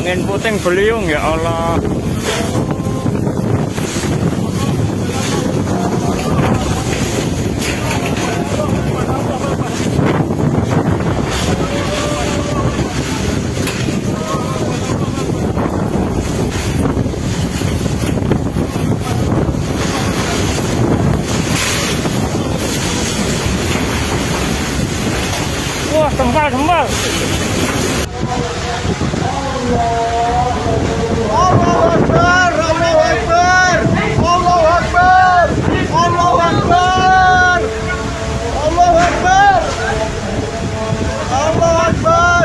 Angin puting beliung ya Allah. Wah, gembal. Allahu Akbar, Allahu Akbar, Allahu Akbar, Allahu Akbar, Allahu Akbar, Allahu Akbar.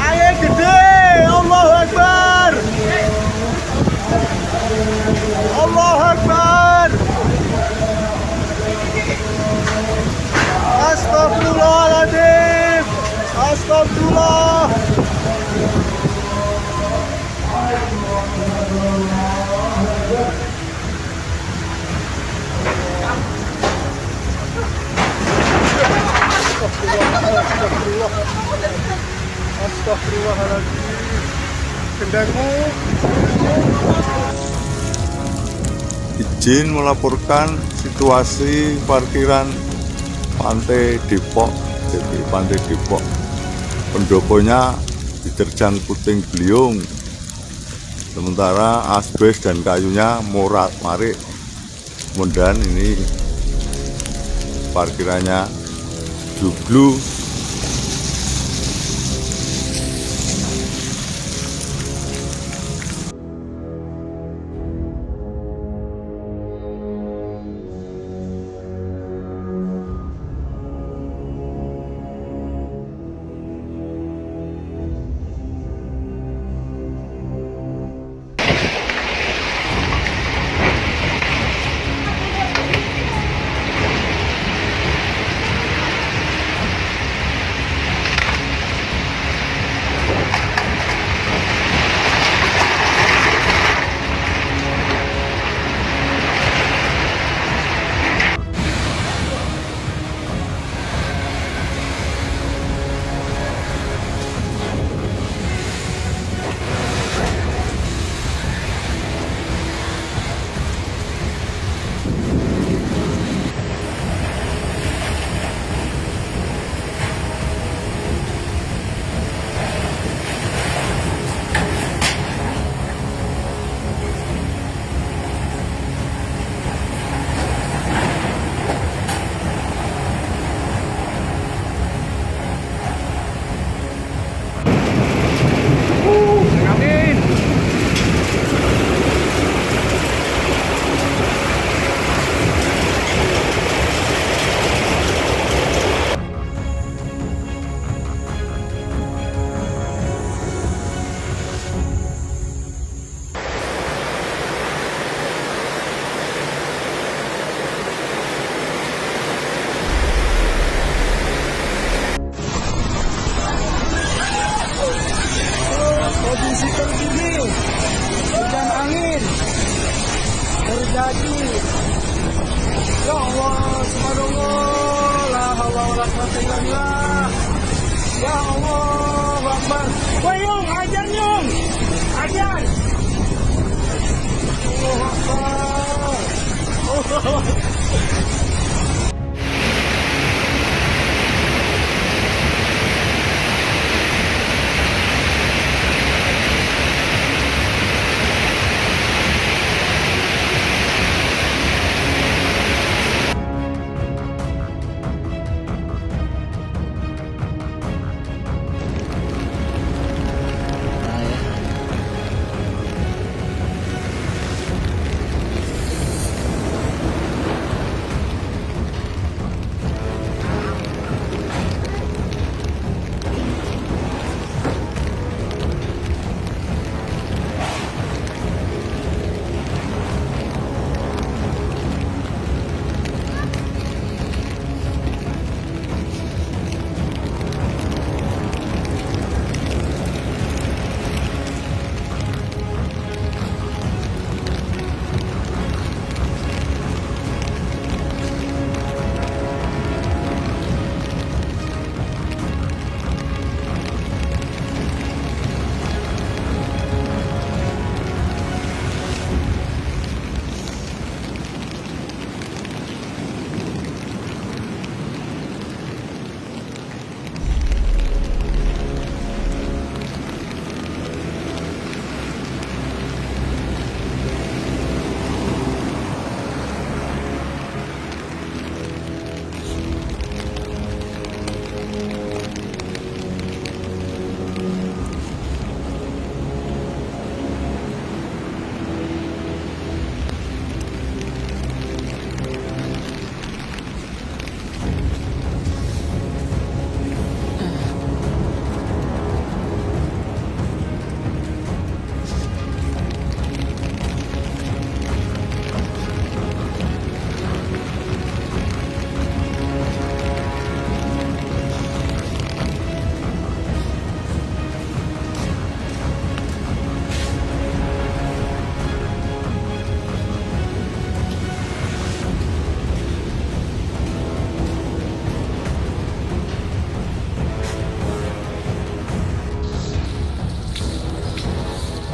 Ayo gede, Allahu Akbar, Allahu Akbar. Astagfirullahaladzim, astagfirullah. Astagfirullahaladzim. Kendangmu. Izin melaporkan situasi parkiran Pantai Depok. Jadi Pantai Depok pendoponya diterjang puting beliung, sementara asbes dan kayunya morat marik. Kemudian ini parkirannya jublu. Kondisi terkini, hujan angin terjadi. Ya Allah, subhanallah, la haula wala quwwata illa billah. Ya Allah, Akbar. Woi, Yung, ajar Yung, ajar. Allah Akbar.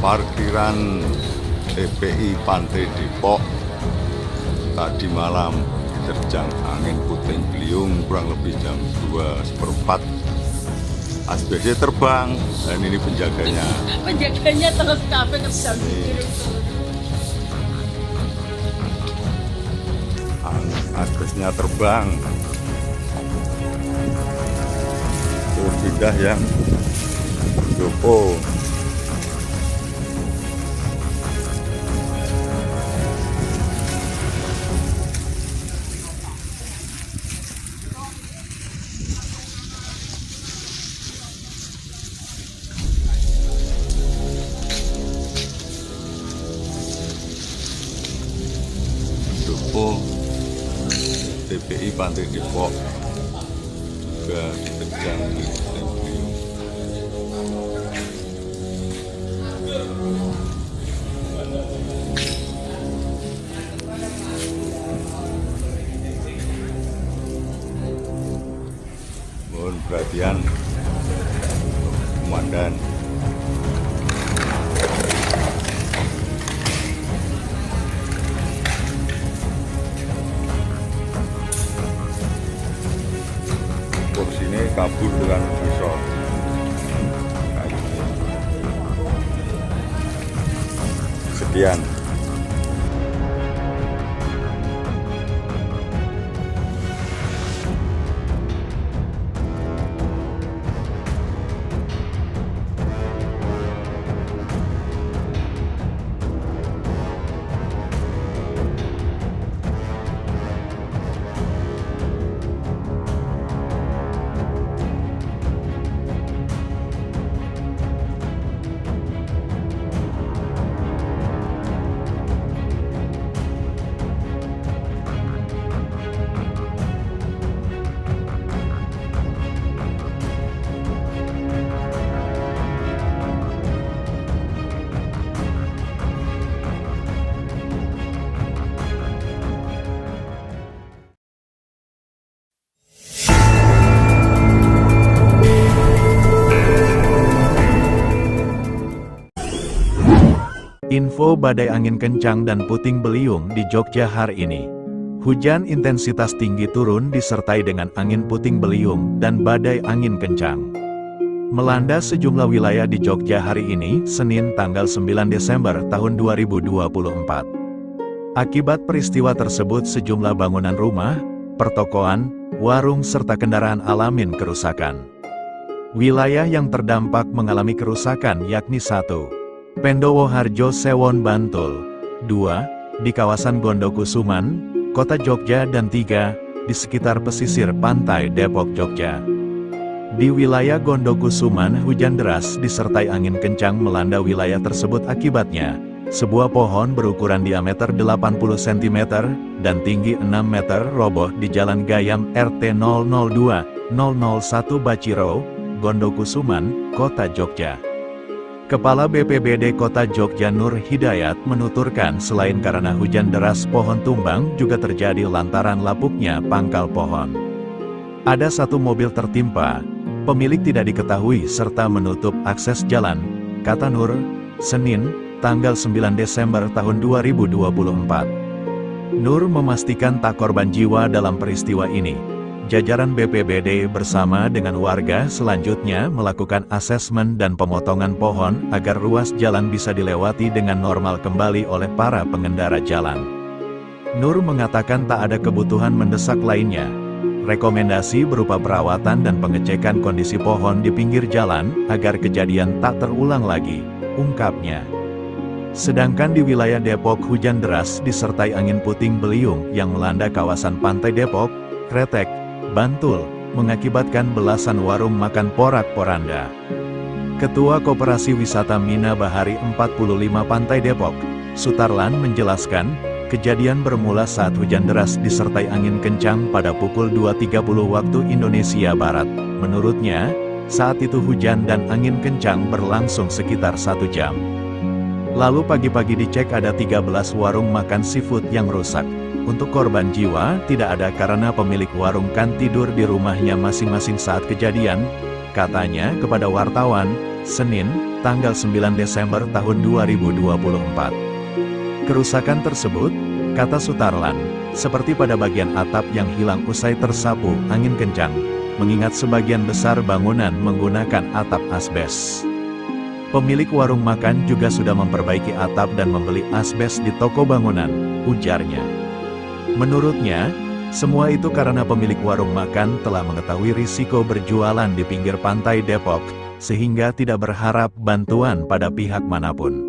parkiran TPI Pantai Depok tadi malam diterjang angin puting beliung kurang lebih jam 2:15. ASBC terbang dan ini penjaganya. Penjaganya terus kafe kerja mikir. Asbesnya terbang. Terus pindah yang Joko. TPI Pantai Depok juga diterjang puting beliung. Mohon perhatian komandan. Sini kabur dengan pisau. Sekian. Info badai angin kencang dan puting beliung di Jogja hari ini. Hujan intensitas tinggi turun disertai dengan angin puting beliung dan badai angin kencang. Melanda sejumlah wilayah di Jogja hari ini, Senin tanggal 9 Desember tahun 2024. Akibat peristiwa tersebut sejumlah bangunan rumah, pertokoan, warung serta kendaraan alamin kerusakan. Wilayah yang terdampak mengalami kerusakan yakni 1. Pendowo Harjo Sewon Bantul, 2. Di kawasan Gondokusuman, Kota Jogja dan 3. Di sekitar pesisir pantai Depok Jogja. Di wilayah Gondokusuman hujan deras disertai angin kencang melanda wilayah tersebut akibatnya, sebuah pohon berukuran diameter 80 cm dan tinggi 6 meter roboh di Jalan Gayam RT 002-001 Baciro, Gondokusuman, Kota Jogja. Kepala BPBD Kota Jogja Nur Hidayat menuturkan selain karena hujan deras pohon tumbang juga terjadi lantaran lapuknya pangkal pohon. Ada satu mobil tertimpa, pemilik tidak diketahui serta menutup akses jalan, kata Nur, Senin, tanggal 9 Desember tahun 2024. Nur memastikan tak korban jiwa dalam peristiwa ini. Jajaran BPBD bersama dengan warga selanjutnya melakukan asesmen dan pemotongan pohon agar ruas jalan bisa dilewati dengan normal kembali oleh para pengendara jalan. Nur mengatakan tak ada kebutuhan mendesak lainnya. Rekomendasi berupa perawatan dan pengecekan kondisi pohon di pinggir jalan agar kejadian tak terulang lagi, ungkapnya. Sedangkan di wilayah Depok hujan deras disertai angin puting beliung yang melanda kawasan pantai Depok, Kretek, Bantul, mengakibatkan belasan warung makan porak-poranda. Ketua Koperasi Wisata Mina Bahari 45 Pantai Depok, Sutarlan menjelaskan, kejadian bermula saat hujan deras disertai angin kencang pada pukul 2.30 waktu Indonesia Barat. Menurutnya, saat itu hujan dan angin kencang berlangsung sekitar 1 jam. Lalu pagi-pagi dicek ada 13 warung makan seafood yang rusak. Untuk korban jiwa, tidak ada karena pemilik warung kan tidur di rumahnya masing-masing saat kejadian, katanya kepada wartawan, Senin, tanggal 9 Desember tahun 2024. Kerusakan tersebut, kata Sutarlan, seperti pada bagian atap yang hilang usai tersapu angin kencang, mengingat sebagian besar bangunan menggunakan atap asbes. Pemilik warung makan juga sudah memperbaiki atap dan membeli asbes di toko bangunan, ujarnya. Menurutnya, semua itu karena pemilik warung makan telah mengetahui risiko berjualan di pinggir pantai Depok, sehingga tidak berharap bantuan pada pihak manapun.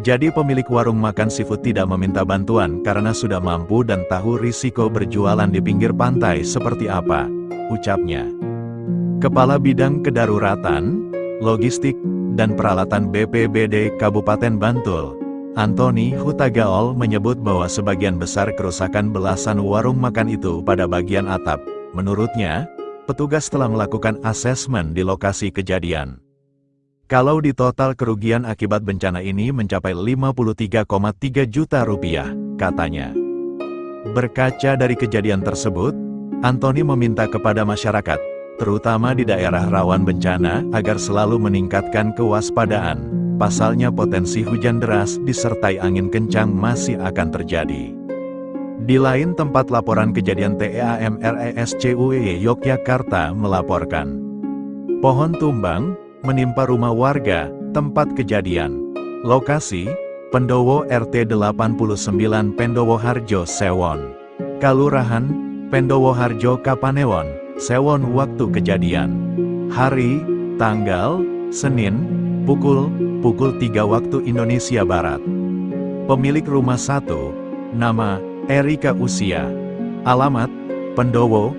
Jadi pemilik warung makan seafood tidak meminta bantuan karena sudah mampu dan tahu risiko berjualan di pinggir pantai seperti apa, ucapnya. Kepala Bidang Kedaruratan, Logistik, dan Peralatan BPBD Kabupaten Bantul, Antoni Hutagaol menyebut bahwa sebagian besar kerusakan belasan warung makan itu pada bagian atap. Menurutnya, petugas telah melakukan asesmen di lokasi kejadian. Kalau di total kerugian akibat bencana ini mencapai 53,3 juta rupiah, katanya. Berkaca dari kejadian tersebut, Antoni meminta kepada masyarakat, terutama di daerah rawan bencana, agar selalu meningkatkan kewaspadaan. Pasalnya potensi hujan deras disertai angin kencang masih akan terjadi. Di lain tempat laporan kejadian TEAMRESCUE Yogyakarta melaporkan, pohon tumbang menimpa rumah warga tempat kejadian. Lokasi, Pendowo RT 89 Pendowo Harjo Sewon. Kalurahan, Pendowo Harjo Kapanewon, Sewon. Waktu kejadian, hari, tanggal, Senin, pukul 3 waktu Indonesia Barat. Pemilik rumah 1, nama, Erika Usia. Alamat, Pendowo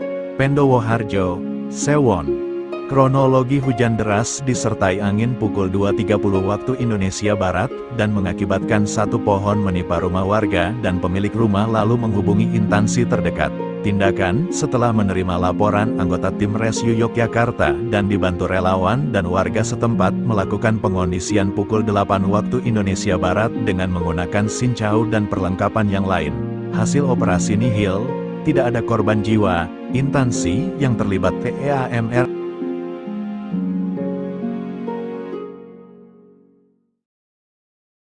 Harjo, Sewon. Kronologi hujan deras disertai angin pukul 2.30 waktu Indonesia Barat, dan mengakibatkan satu pohon menimpa rumah warga dan pemilik rumah lalu menghubungi instansi terdekat. Tindakan setelah menerima laporan anggota tim Rescue Yogyakarta dan dibantu relawan dan warga setempat melakukan pengondisian pukul 8 waktu Indonesia Barat dengan menggunakan sincau dan perlengkapan yang lain. Hasil operasi nihil, tidak ada korban jiwa. Instansi yang terlibat TEAMR